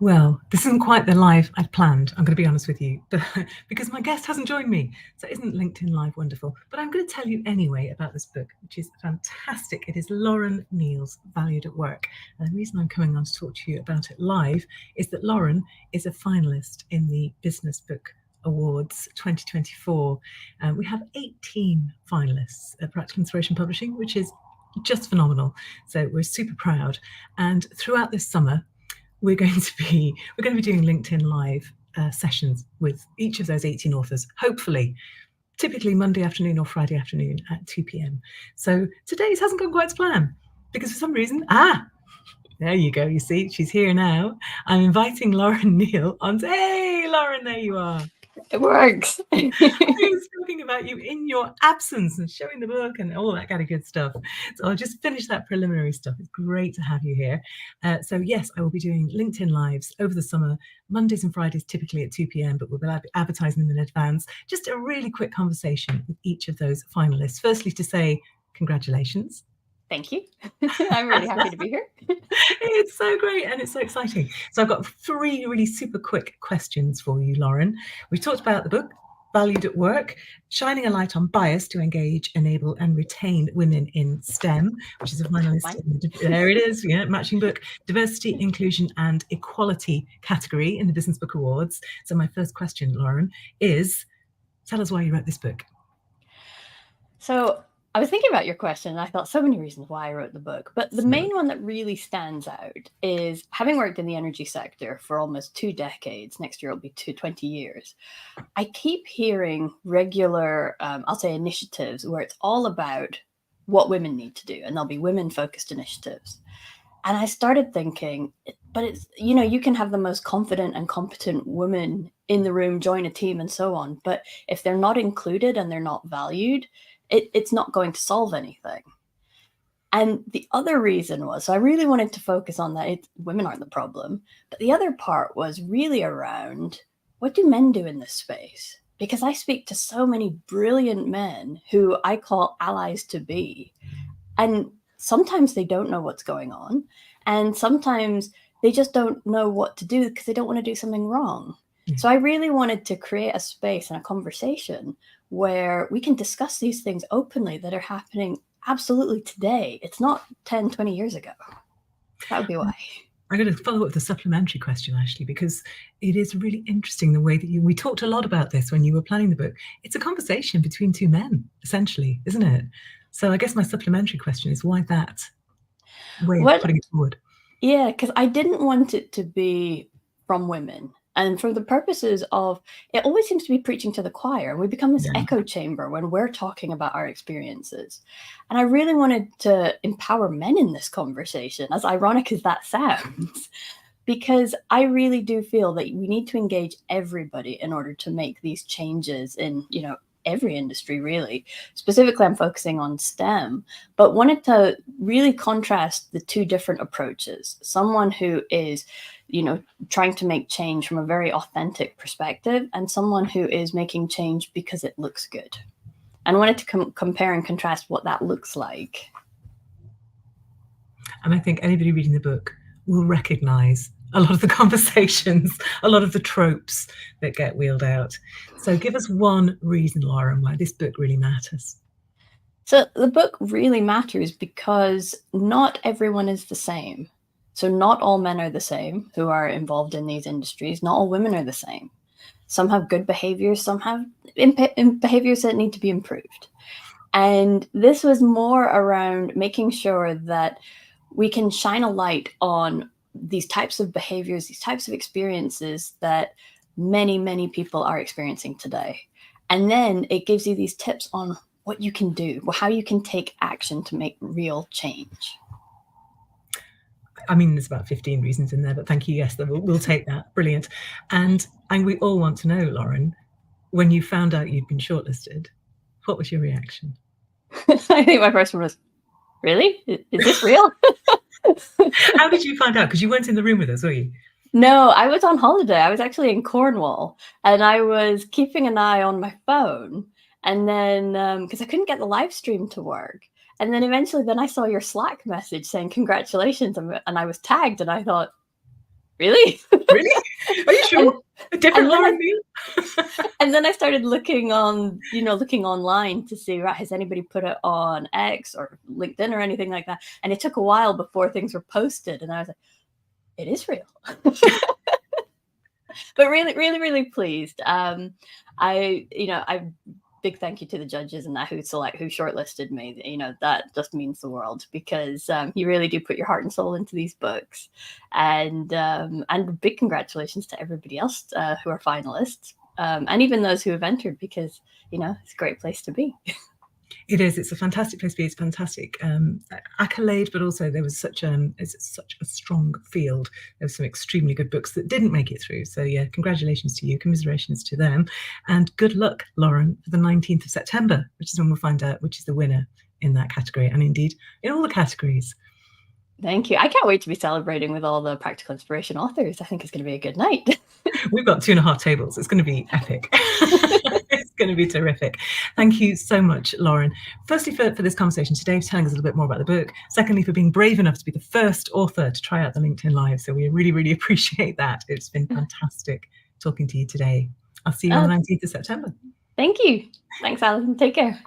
Well, this isn't quite the live I'd planned, I'm going to be honest with you, but because my guest hasn't joined me. So isn't LinkedIn Live wonderful? But I'm going to tell you anyway about this book, which is fantastic. It is Lauren Neal's Valued at Work. And the reason I'm coming on to talk to you about it live is that Lauren is a finalist in the Business Book Awards 2024. We have 18 finalists at Practical Inspiration Publishing, which is just phenomenal. So we're super proud. And throughout this summer, we're going to be doing LinkedIn Live sessions with each of those 18 authors, hopefully, typically Monday afternoon or Friday afternoon at 2 p.m. So today's hasn't gone quite to plan because for some reason, there you go. You see, she's here now. I'm inviting Lauren Neal on. Hey, Lauren, there you are. It works. I was talking about you in your absence and showing the book and all that kind of good stuff. So I'll just finish that preliminary stuff. It's great to have you here. So yes, I will be doing LinkedIn Lives over the summer, Mondays and Fridays, typically at 2 p.m, but we'll be advertising them in advance. Just a really quick conversation with each of those finalists. Firstly, to say congratulations. Thank you. I'm really happy to be here. It's so great and it's so exciting. So I've got 3 really super quick questions for you, Lauren. We've talked about the book, Valued at Work, shining a light on bias to engage, enable and retain women in STEM, which is a finalist. There it is, matching book, diversity, inclusion and equality category in the Business Book Awards. So my first question, Lauren, is tell us why you wrote this book. So I was thinking about your question and I thought so many reasons why I wrote the book, but the main one that really stands out is having worked in the energy sector for almost 2 decades, next year it'll be 20 years. I keep hearing regular, I'll say initiatives where it's all about what women need to do and there'll be women focused initiatives. And I started thinking, but it's, you can have the most confident and competent woman in the room, join a team and so on. But if they're not included and they're not valued, it's not going to solve anything. And the other reason was, so I really wanted to focus on that. Women aren't the problem. But the other part was really around, what do men do in this space? Because I speak to so many brilliant men who I call allies to be. And sometimes they don't know what's going on. And sometimes they just don't know what to do because they don't want to do something wrong. So I really wanted to create a space and a conversation where we can discuss these things openly that are happening absolutely today. It's not 10, 20 years ago. That would be why. I'm going to follow up with a supplementary question, actually, because it is really interesting the way that we talked a lot about this when you were planning the book. It's a conversation between 2 men, essentially, isn't it? So I guess my supplementary question is why that way of putting it forward? Yeah, because I didn't want it to be from women. And for the purposes of, it always seems to be preaching to the choir. We become this echo chamber when we're talking about our experiences. And I really wanted to empower men in this conversation, as ironic as that sounds, because I really do feel that we need to engage everybody in order to make these changes in, every industry, really. Specifically, I'm focusing on STEM, but wanted to really contrast the 2 different approaches. Someone who is, trying to make change from a very authentic perspective, and someone who is making change because it looks good. And I wanted to compare and contrast what that looks like. And I think anybody reading the book will recognize a lot of the conversations, a lot of the tropes that get wheeled out. So give us one reason, Lauren, why this book really matters. So the book really matters because not everyone is the same. So not all men are the same who are involved in these industries. Not all women are the same. Some have good behaviors, some have behaviors that need to be improved. And this was more around making sure that we can shine a light on these types of behaviors, these types of experiences that many, many people are experiencing today. And then it gives you these tips on what you can do, how you can take action to make real change. I mean, there's about 15 reasons in there, but thank you. Yes, we'll take that. Brilliant. And we all want to know, Lauren, when you found out you'd been shortlisted, what was your reaction? I think my first one was, really? Is this real? How did you find out? Because you weren't in the room with us, were you? No, I was on holiday. I was actually in Cornwall and I was keeping an eye on my phone. And then, because I couldn't get the live stream to work. And then eventually I saw your Slack message saying congratulations, and I was tagged and I thought, really? Really? Are you sure? A different Lauren Neal? And then I started looking online to see, right, has anybody put it on X or LinkedIn or anything like that? And it took a while before things were posted. And I was like, it is real. But really, really, really pleased. Big thank you to the judges and that who shortlisted me. That just means the world, because you really do put your heart and soul into these books. And big congratulations to everybody else who are finalists, and even those who have entered, because it's a great place to be. It is. It's a fantastic place to be. It's a fantastic accolade, but also it's such a strong field. There's some extremely good books that didn't make it through. So yeah, congratulations to you, commiserations to them, and good luck, Lauren, for the 19th of September, which is when we'll find out which is the winner in that category, and indeed in all the categories. Thank you. I can't wait to be celebrating with all the practical inspiration authors. I think it's going to be a good night. We've got 2.5 tables. It's going to be epic. It's going to be terrific. Thank you so much, Lauren. Firstly, for this conversation today, for telling us a little bit more about the book. Secondly, for being brave enough to be the first author to try out the LinkedIn Live. So we really, really appreciate that. It's been fantastic talking to you today. I'll see you on the 19th of September. Thank you. Thanks, Alison. Take care.